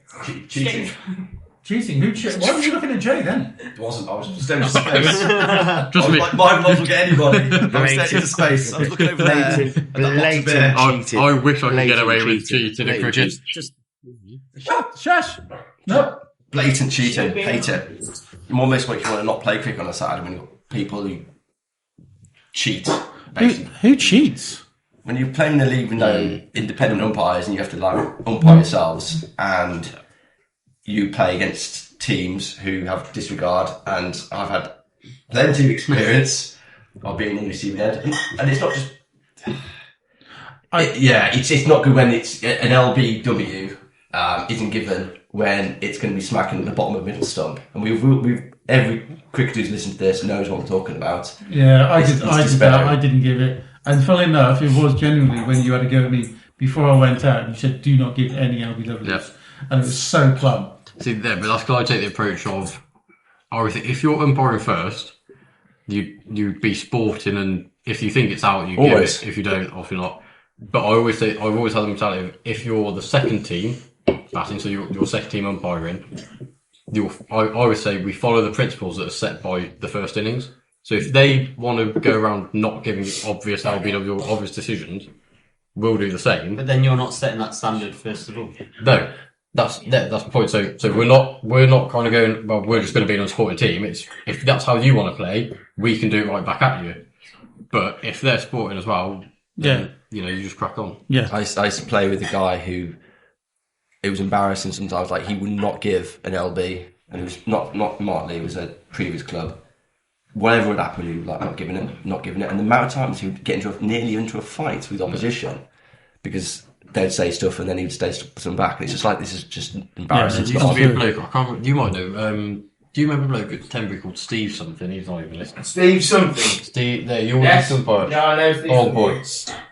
Cheating. Cheating? Why were you looking at Jay then? It wasn't. I was just staring into space. Just me. My blood will get anybody. I was staring into space. I was looking over there. Blatant cheating. I wish I could get Blatant away with cheating. cheating in cricket. Just Shush! No. Blatant cheating. Hate it. You almost make you want to not play cricket on a Saturday when you've got people who cheat. Basically. Who cheats? When you're playing in a league with no independent umpires and you have to like umpire yourselves and you play against teams who have disregard, and I've had plenty of experience of being on the receiving end, and it's not just it's not good when it's an LBW isn't given when it's going to be smacking at the bottom of the middle stump, and we've every cricketer who's listened to this knows what I'm talking about. Yeah, I did It's that. I didn't give it. And funnily enough, it was genuinely when you had to go at me before I went out, you said, do not give any LBWs. Yep. And it was so plumb. See, there, but that's because I take the approach of, I would think if you're umpiring first, you be sporting, and if you think it's out, you Always. give it. If you don't, obviously not. But I always say, I've always had the mentality of, if you're the second team batting, so you're second team umpiring, I always say we follow the principles that are set by the first innings. So if they want to go around not giving obvious LBW or obvious decisions, we'll do the same. But then you're not setting that standard first of all. No, that's the point. So we're not kind of going, well, we're just going to be an unsupported team. It's if that's how you want to play, we can do it right back at you. But if they're sporting as well, then, you just crack on. Yeah. I used to play with a guy who it was embarrassing sometimes. Like he would not give an LB, and it was not Martley. It was a previous club. Whatever would happen, he would like not giving it, and the amount of times he would get nearly into a fight with opposition because they'd say stuff and then he would say some back, and it's just like this is just embarrassing. There used to be a bloke. I can't remember, you might know. Do you remember a bloke at Tenbury called Steve something? He's not even listening. Steve something. Steve, there you always Yes. umpire. Yeah, I know Steve. Old boy.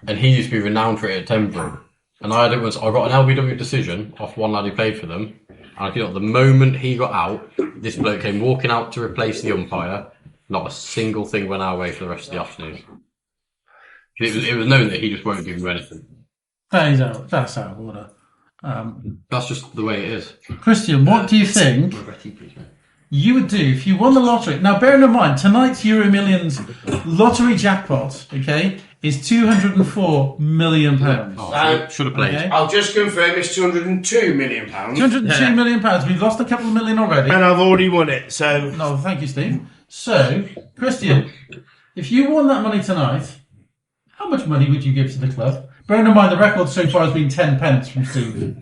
And he used to be renowned for it at Tenbury. And I had it once. I got an LBW decision off one lad who played for them. And the moment he got out, this bloke came walking out to replace the umpire. Not a single thing went our way for the rest of the afternoon. It was known that he just won't give you anything. That's out of order. That's just the way it is. Christian, what do you think you would do if you won the lottery? Now, bearing in mind, tonight's Euro Millions lottery jackpot, okay, is £204 million. Should have played. Okay. I'll just confirm it's £202 million. £202 million. We've lost a couple of million already. And I've already won it, so... No, thank you, Steve. So, Christian, if you won that money tonight, how much money would you give to the club? Bearing in mind the record so far has been 10 pence from Steve.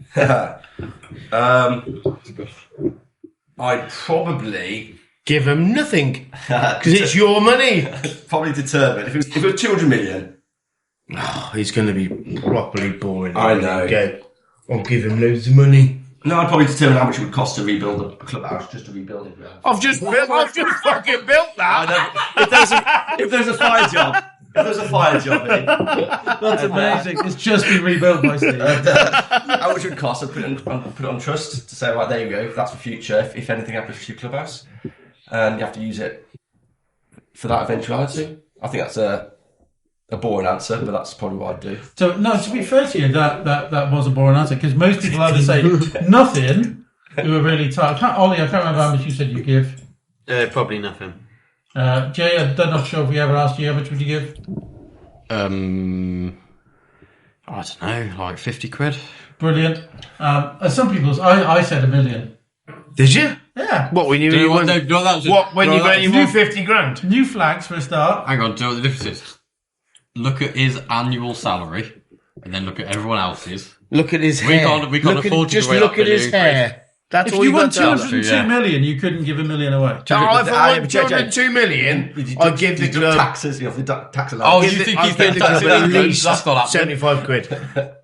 I'd probably Give them nothing. Because it's your money. probably determine if it was 200 million. Oh, he's going to be properly boring. I know. Go. I'll give him loads of money. No, I'd probably determine how much it would cost to rebuild a clubhouse, just to rebuild it. I've just fucking built that. If there's a fire job, That's amazing. It's just been rebuilt by Steve. How much it would cost? I'd put it on trust to say, right, there you go. That's for future. If anything happens to your clubhouse, and you have to use it for that eventuality. I think that's a boring answer, but that's probably what I'd do. So, no, to be fair to you, that was a boring answer, because most people either say nothing, who are really tired. Ollie, I can't remember how much you said you give. Probably nothing. Jay, I'm not sure if we ever asked you how much would you give. I don't know, like 50 quid. Brilliant. As some people, I said $1 million. Did you? Yeah. What, when you Do you know won? what, no, do you know what that was? What, when Do you know what got you that won was? 50 grand? New flags for a start. Hang on, do you know what the difference is? Look at his annual salary, and then look at everyone else's. Look at his We hair. can't afford to Just give away look that at his million hair. That's If all you you won got to tell us. 202 million, you couldn't give $1 million away. Oh, if I won Jay, 202 million, I'd give the club... taxes. You have the tax Oh, allowance. do you think I'd he's give the got club at least That's not happening. 75 quid.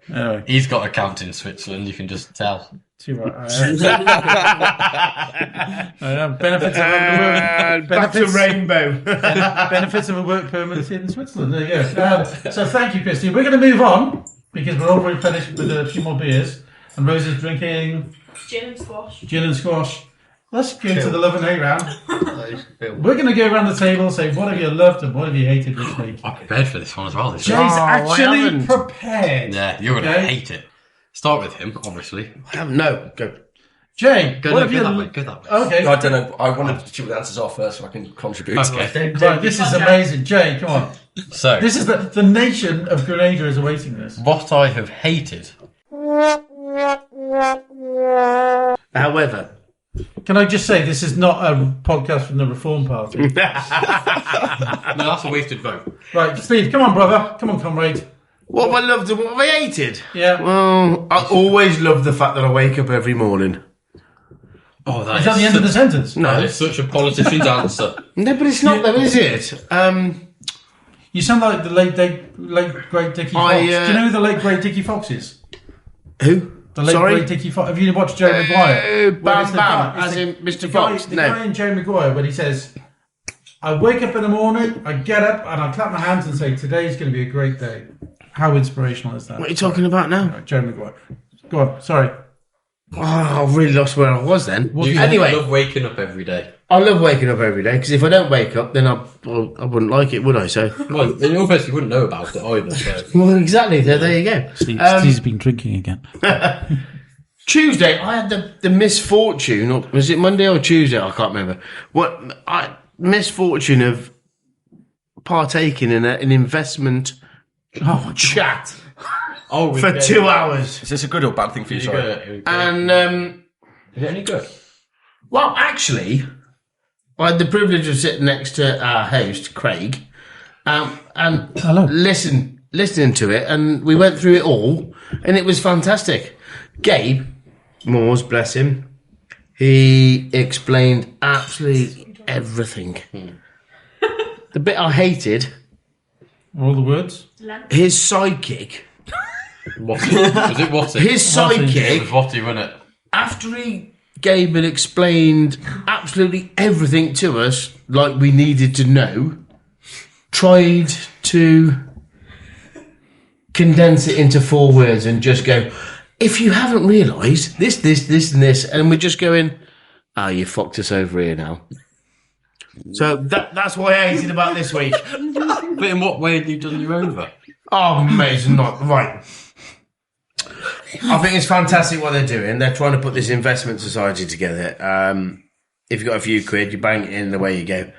Anyway, He's got accounts in Switzerland, you can just tell. too right. Benefits of having Back to rainbow. benefits of a work permit in Switzerland. There you go. So thank you, Christy. We're going to move on because we're all replenished with a few more beers, and Rose is drinking Gin and squash. gin and squash. Let's go to the love and hate round. We're going to go around the table and say, what have you loved and what have you hated this week? I prepared for this one as well. This Jay's week. actually prepared. Yeah, you're going to Okay. hate it. Start with him, obviously. No, go. Jay, Go, what no, have you... go that way. Go that way. Okay. I don't know. I wanted to shoot the answers off first so I can contribute. Okay. Right, this is amazing. Jay, come on. So, This is the nation of Grenada is awaiting this. what I have hated. However, Can I just say, this is not a podcast from the Reform Party. No, that's a wasted vote. Right, Steve, come on, brother. Come on, comrade. what have I loved and what have I hated? Yeah. Well, I always love the fact that I wake up every morning. Oh, Is that the end of the sentence? No, That is such a politician's answer. no, but it's not though, is it? You sound like the late great Dickie Fox. Do you know who the late great Dickie Fox is? Who? The late Sorry? great Dickie Fox. Have you watched Jerry Maguire? Bam Bam, as in Mr. Fox. The No. guy in Jerry Maguire when he says, I wake up in the morning, I get up and I clap my hands and say, today's going to be a great day. How inspirational is that? What are you talking about now? Right, Jerry Maguire. Go on, sorry. Oh, I really lost where I was then. You Anyway, love waking up every day. I love waking up every day because if I don't wake up, then I wouldn't like it, would I? So, Well, in your case, you wouldn't know about it either. So. well, exactly. There you go. Steve's been drinking again. Tuesday, I had the misfortune, or was it Monday or Tuesday? I can't remember. Misfortune of partaking in an investment chat Oh, for 2 hours. Is this a good or bad thing for you? Sorry. And, is it any good? well, actually, I had the privilege of sitting next to our host, Craig, and Hello. listening to it, and we went through it all, and it was fantastic. Gabe Moores, bless him, he explained absolutely everything. The bit I hated, All the words? his sidekick. Watty. Was it Watty? His It sidekick, was Watty, wasn't it? after Gabe had explained absolutely everything to us, like we needed to know, tried to condense it into 4 words and just go, if you haven't realised this, and this, and we're just going, you fucked us over here now. So that's what I hated about this week. But in what way have you done you over? Oh, mate, it's not right. I think it's fantastic what they're doing. They're trying to put this investment society together. If you've got a few quid, you bang it in, the way you go.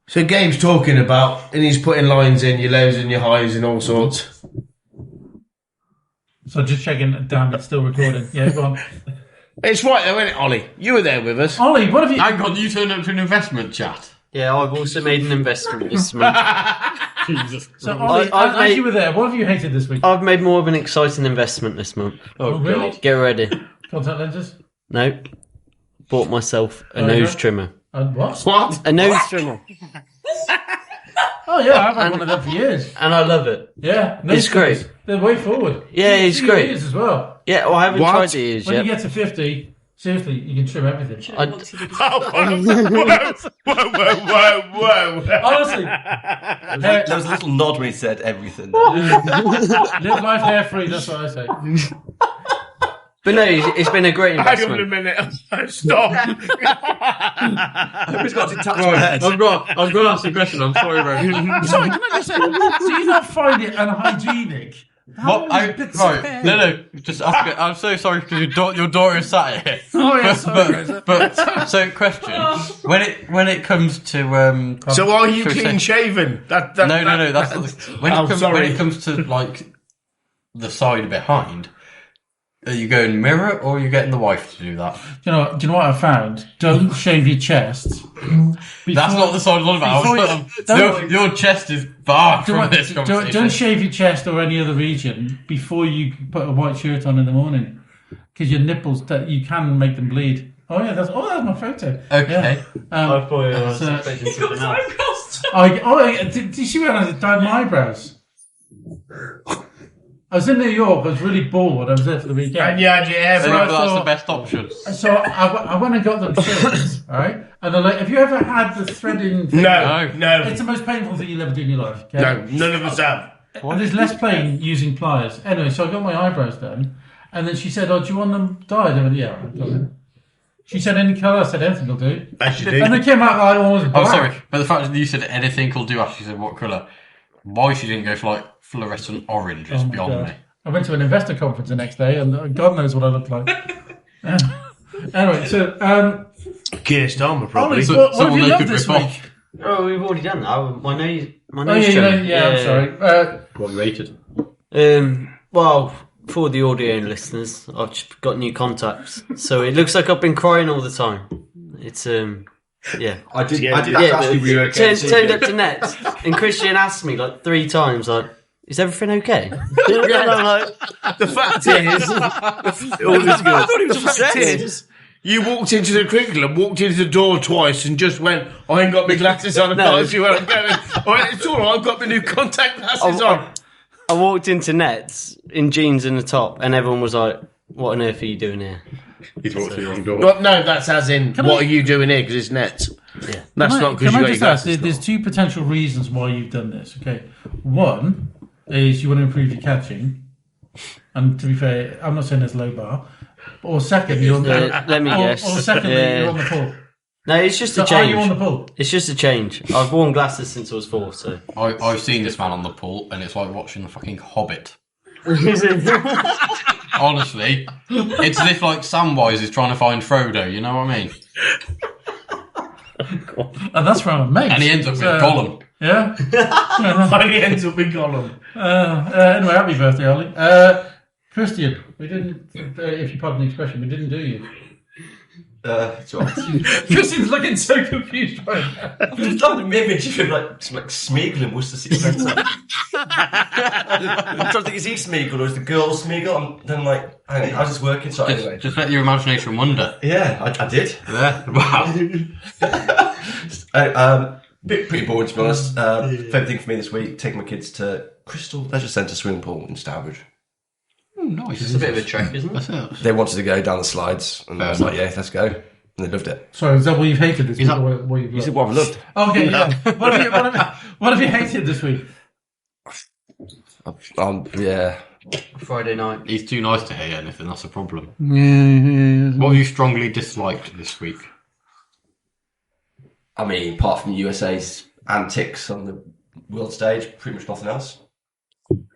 So Gabe's talking about, and he's putting lines in, your lows and your highs and all sorts. So just checking, damn, it's still recording. Yeah, go on. It's right though, isn't it, Ollie? You were there with us. Ollie, what have you... Hang on, you turned up to an investment chat. Yeah, I've also made an investment this month. Jesus. So, Ollie, I've as made- you were there, what have you hated this week? I've made more of an exciting investment this month. Oh, really? God. Get ready. Contact lenses? Nope. Bought myself a Oh, nose yeah? trimmer. What? What? A nose trimmer. Oh, yeah, I've had one of them for years. And I love it. Yeah. It's great. They're way forward. Yeah, it's 2 great. years as well. Yeah, well, I haven't What? tried it yet. When you get to 50, seriously, you can trim everything. Whoa. Honestly, There was a little nod when he said everything. live life hair free, that's what I say. But no, it's been a great Hang on a investment. minute. Stop. Who's got detached head? I've got to ask a question. I'm sorry, bro. Sorry, can I just say, do you not find it unhygienic? What? No. Just ask it. I'm so sorry because your daughter is sat here. Oh, yeah, sorry. But so, question: when it comes to So are you shall we clean say- shaven? no. That's not when Oh, it comes sorry. when it comes to like the side behind. Are you going mirror or are you getting the wife to do that? Do you know what I found? Don't shave your chest. That's not the side I'm on about. Before Your chest is far from this conversation. Don't shave your chest or any other region before you put a white shirt on in the morning, because your nipples you can make them bleed. Oh yeah, that's my photo. Okay. Yeah. I thought I was So- expecting something else. Did you see when I dyed my eyebrows? I was in New York. I was really bored. I was there for the weekend. And you had your hair So bro. that's the best option. So I went and got them trimmed, right? And they're like, have you ever had the threading thing? No. It's the most painful thing you'll ever do in your life. Okay? No, none of us have. there's less pain using pliers. Anyway, so I got my eyebrows done, and then she said, "Oh, do you want them dyed?" I went, "Yeah." I've got them. She said, "Any colour?" I said, "Anything will do." As you do. And they came out like almost black. Oh, sorry, but the fact that you said anything will do after you said what colour, why she didn't go for like fluorescent orange is Oh my beyond God. me. I went to an investor conference the next day, and God knows what I looked like. Anyway, so Keir Starmer, probably. Ollie, So- what have someone you they loved could this rip week? off. Oh, we've already done that. My nose Oh yeah, trimming. I'm sorry. What you rated? Well, for the audio listeners, I've just got new contacts, so it looks like I've been crying all the time. It's yeah. I did Yeah, ask you, but were you okay? turned up to net, and Christian asked me like 3 times, like, "Is everything okay?" And I'm like, The fact is, all is good. I thought he was The fact upset. is, you walked into the cricket club, walked into the door twice, and just went, "I ain't got my glasses on. I can't see where I'm going." I went, "It's all right. I've got my new contact glasses on." I walked into nets in jeans and a top, and everyone was like, "What on earth are you doing here?" He's walked through your own door. Well, no, that's as in, what are you doing here? Because it's nets. Yeah. That's not because Can you I got your just ask? glasses. There's 2 potential reasons why you've done this. Okay, one is you want to improve your catching, and to be fair, I'm not saying there's low bar. Or second, you're on the. Let me guess. Or secondly, Yeah. you're on the pull. No, it's just So a are you on change. the pull? It's just a change. I've worn glasses since I was 4, so. I've seen this man on the pool, and it's like watching the fucking Hobbit. Honestly, it's as if like Samwise is trying to find Frodo. You know what I mean? And that's from a mate. And he ends up with Gollum. Yeah. He ends up in Gollum. Anyway, happy birthday, Ollie. Christian, we didn't. If you pardon the expression, we didn't do you. It's all right. Christian's looking so confused right now. I've just done the image of him like Smeagol in Worcester City Centre. I'm trying to think, is he Smeagol or is the girl Smeagol? And then like, hang on, how's this working? So anyway. Just let your imagination wander. Yeah, I did. Yeah. Wow. Pretty boring to be honest. Favourite thing for me this week, taking my kids to Crystal Leisure Centre swimming pool in Stourbridge. Nice. It's a bit of a trek, isn't it? They wanted to go down the slides, and I was like, "Yeah, let's go." And they loved it. Sorry, is that what you've hated this week? Or what you've You said loved? what I loved. Okay, yeah. What have you hated this week? Yeah. Friday night. He's too nice to hate anything. That's a problem. Yeah. What have you strongly disliked this week? I mean, apart from USA's antics on the world stage, pretty much nothing else.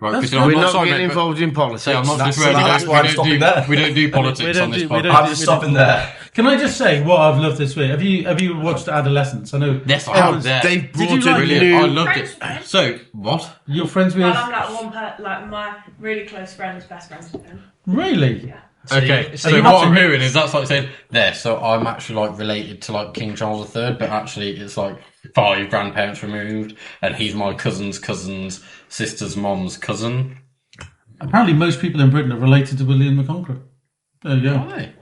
Right, That's Christian, fine. I'm We're not sorry, getting mate, but- involved in politics. Say, I'm not That's- just that's why I'm stopping there. We don't do politics on this we podcast. don't- I'm stopping there. Can I just say what I've loved this week? Have you watched Adolescence? I know. Yes, I everyone's- have. They've Did you brought like a it? Brilliant. I new... loved it. So, what? You're friends with? Well, I'm like my really close friend's best friends with him. Really? Yeah. Okay, so you what have I'm to- hearing is that's like saying there. So I'm actually like related to like King Charles III, but actually it's like 5 grandparents removed, and he's my cousin's sister's mom's cousin. Apparently, most people in Britain are related to William the Conqueror. There you go. Why?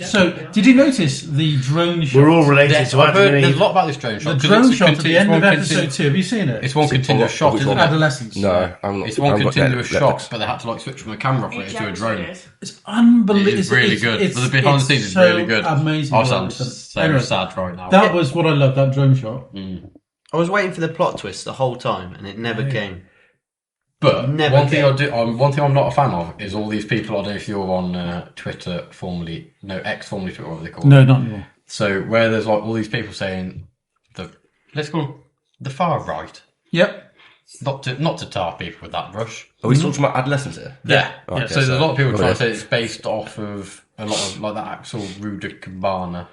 So, did you notice the drone shot? We're all related Yes, to I've heard, Adam and there's a Eve. lot about this drone The shot. 'cause drone it's a shot at the conti- end it's of one episode conti- 2. Have you seen it? It's one continuous shot, isn't it? Adolescence. No, I'm not. It's one I've got continuous Netflix. shot, but they had to like switch from a camera operator Each to a episode drone. is. It's unbelievable. It's really good. But the behind the scenes is so really good. Amazing. I what sound they've done. so Anyway, sad right now. That was what I loved. That drone shot. I was waiting for the plot twist the whole time, and it never came. But Never one thing came. one thing I'm not a fan of is all these people. I don't know if you're on Twitter, X formerly Twitter, what they call it. No, not anymore. So where there's like all these people saying let's call them the far right, Yep. not to tar people with that brush. Are we talking about adolescents here? Yeah. Okay, So there's a lot of people trying to okay. say it's based off of a lot of like that Axel Ruder Cabana.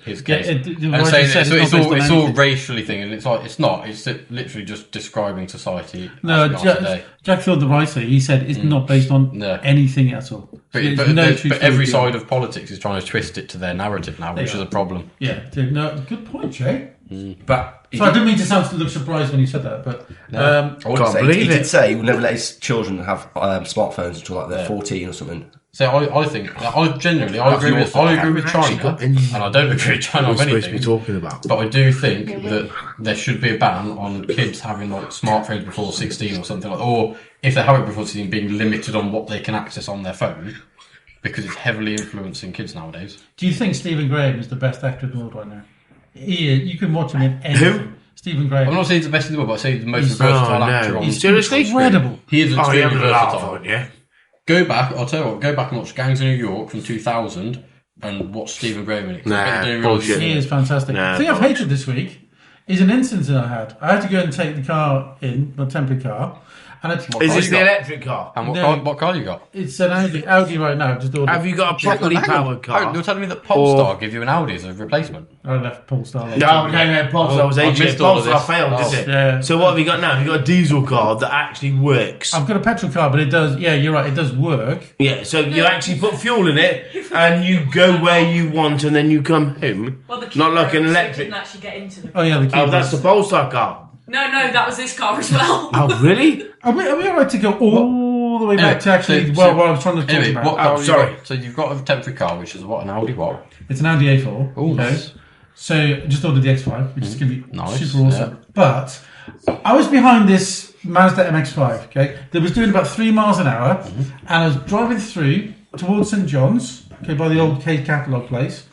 His Yeah, case. the And writer saying said it's, it's not all based it's on all anything. racially thing, and it's like it's not. It's literally just describing society. No, as we are today. Jack Field, the writer, he said it's not based on No. anything at all. So But, there's but, no but, true but story every behind side of politics is trying to twist it to their narrative now, which They is are. a problem. it. Yeah, dude, no, good point, Jay. But So I didn't mean to look surprised when you said that, but Can't he believe did it. say he would never let his children have smartphones until like they're 14 or something. So I think I genuinely I agree with China, and I don't agree with China What on we're supposed to be anything. talking about. But I do think that there should be a ban on kids having like smartphones before 16 or something like, or if they have it before 16, being limited on what they can access on their phone, because it's heavily influencing kids nowadays. do you think Stephen Graham is the best actor in the world right now? You can watch him in anything. Stephen Graham. I'm not saying he's the best in the world, but I say he's the most versatile actor on. Seriously? Incredible. He is extremely versatile. Yeah. Go back, I'll tell you what, go back and watch Gangs of New York from 2000 and watch Stephen Graham in it. Bullshit. He is fantastic. Nah, the thing I've hated this week is an incident that I had. I had to go and take the car in, my temporary car. And Is this the electric car? And No. what car you got? it's an Audi right now. Just ordered. Have you got a properly powered car? You're telling me that Polestar give you an Audi as a replacement? I left Polestar. No, Polestar was I've AJ. missed all of Polestar this. failed, Oh. did it? Yeah. So what have you got now? Have you got a diesel car that actually works? I've got a petrol car, but it does. Yeah, you're right. It does work. Yeah, so you actually put fuel in it and you go where you want and then you come home. Well, the key Not like an broke, so it electric. didn't actually get into the. Oh yeah, the key. Oh, that's the Polestar car. No, that was this car as well. Oh, really? Are we alright to go all the way back to actually what I was trying to talk Anyway, about? what car have you sorry. got? So you've got a temporary car, which is what, an Audi what? It's an Audi A4. Oh, nice. So I just ordered the X5, which is going to be Nice, super awesome. But I was behind this Mazda MX-5, okay, that was doing about 3 miles an hour, and I was driving through towards St John's, okay, by the old K Catalogue place,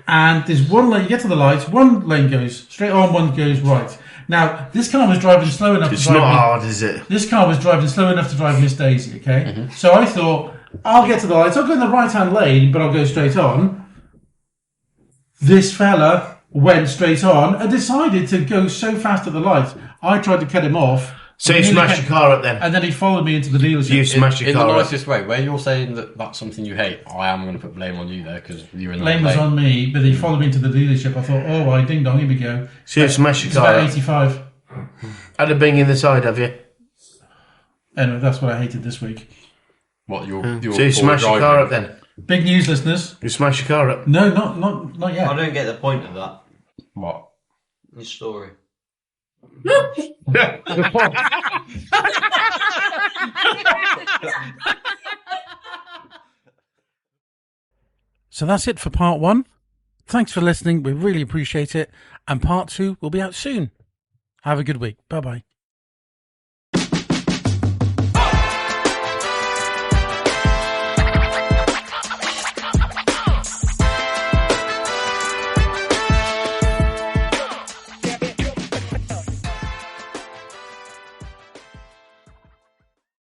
and there's one lane, you get to the lights, one lane goes straight on, one goes right. Now, this car was driving slow enough It's to drive not me. hard, is it? This car was driving slow enough to drive Miss Daisy, okay? So I thought, I'll get to the lights, I'll go in the right-hand lane, but I'll go straight on. This fella went straight on and decided to go so fast at the lights. I tried to cut him off. So you Nearly smashed came- your car up then? And then he followed me into the dealership. You smashed your In the car up? nicest way, where you're saying that that's something you hate, I am going to put blame on you there because you're in the Blame was lane. on me, but he followed me into the dealership. I thought, oh, right, ding dong, here we go. So you smashed your It's car about up? 85. Had a bing in the side, have you? Anyway, that's what I hated this week. What, your So you smashed your car up then? Big news, listeners. You smashed your car up? No, not yet. I don't get the point of that. What? The story. So that's it for part 1. Thanks for listening. We really appreciate it. And part 2 will be out soon. Have a good week. Bye-bye.